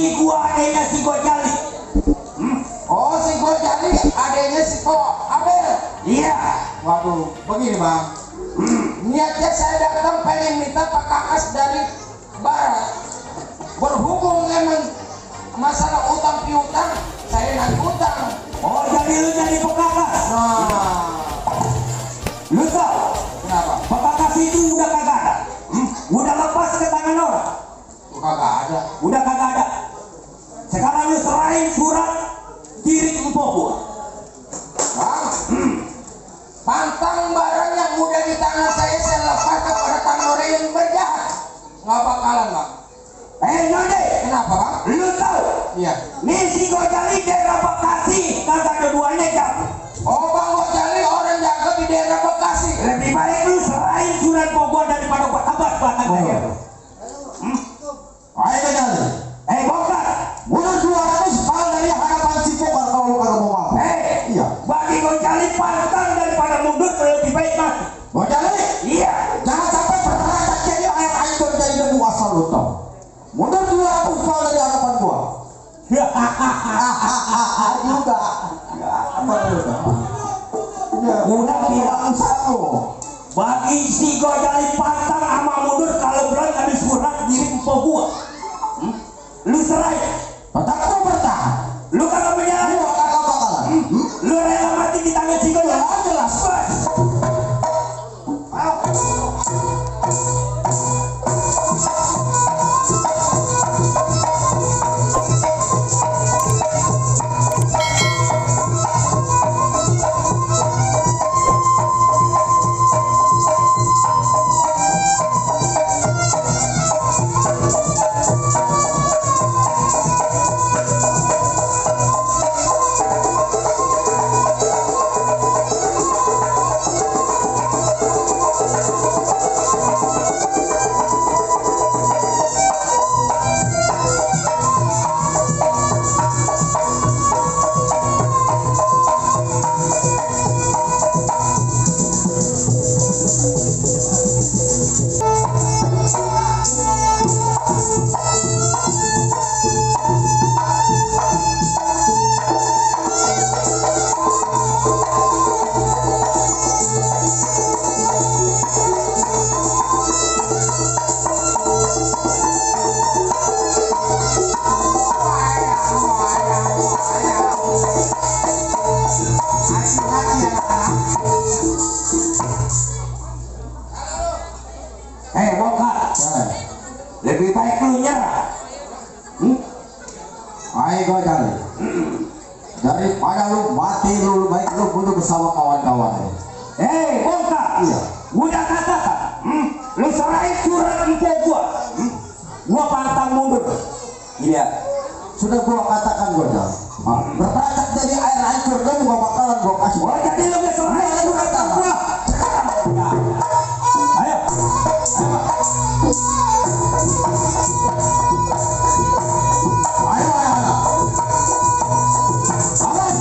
Ini gua adanya si Gojali. Oh, si Gojali adanya si Ko Abel. Iya. Waduh, begini bang. Niatnya saya datang pengen minta Pak Kakas dari Barat. Berhubung memang masalah utang piutang, saya nagih utang. Oh, jadi lu jadi pekakas. Nah, Lu tahu kenapa? pekakas itu udah kagak ada. Udah lepas ke tangan orang. Kagak ada. Udah kagak ada. Sekarang lu serahin surat kirim empok gua. Bang, pantang barang yang udah di tangan saya lepas kepada Kang Nore yang berjahat. Nggak bakalan bang. Node, Kenapa bang? lu tahu? Iya. Nih si Gojali daerah Bekasi kagak ada duanya jauh. Oh bang Gojali orang jaga di daerah Bekasi. Lebih baik lu serahin surat empok gua daripada gua tabas batang leher. Ayo Gojali. Bongkar. Mundur 200 kalau dari hadapan si Pokar kalau lu kagak mau maaf. Iya. Bagi Gojali pantang daripada mundur lebih baik mati. Gojali. Iya. Jangan sampai berteratak jadi air ancur jadi debu asal lu tau. Mundur 200 kalau dari hadapan gua. Juga. Apa juga? Udah bilang satu. Bagi si Gojali pantang sama mundur kalau belum ada surat kirim empok gua. Lu serai. Bertahan bertahan. Lu kagak menyerah. Gua kagak bakalan. Lu rela mati di tangan si Gojali. Jelas. Bongkar. Lebih baik lu nyerah. Ayo Gojali. Daripada lu mati lu baik lu bunuh bersama kawan-kawan. Bongkar. Iya. Udah katakan. Lu serahin surat empok gua. Gua pantang mundur. Iya. Sudah gua katakan Gojali. Berteratak jadi air hancur dan gua bakalan gua kasih. Oh, jadi lu gak serahin surat empok gua. Ayo. Ayo anak-anak. Aman.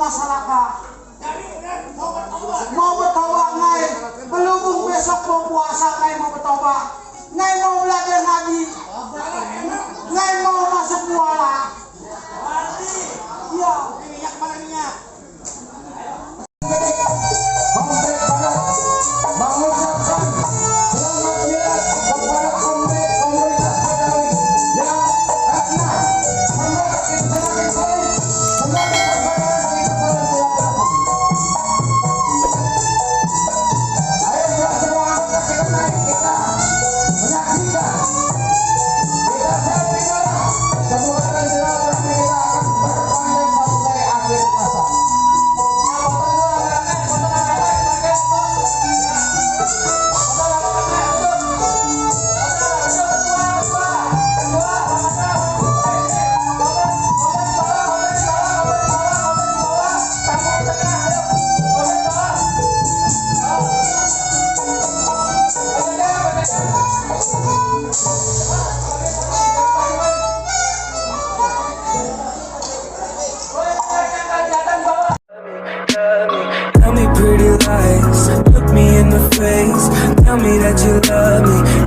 masyarakat mau bertoba ngai belum besok mau puasa ngai mau bertoba ngai mau belajar ngaji ngai mau masuk muala iya minyak mana minyak komplek barat mengucapkan selamat lihat kepada komplek komunitas Betawi in the face. Tell me that you love me.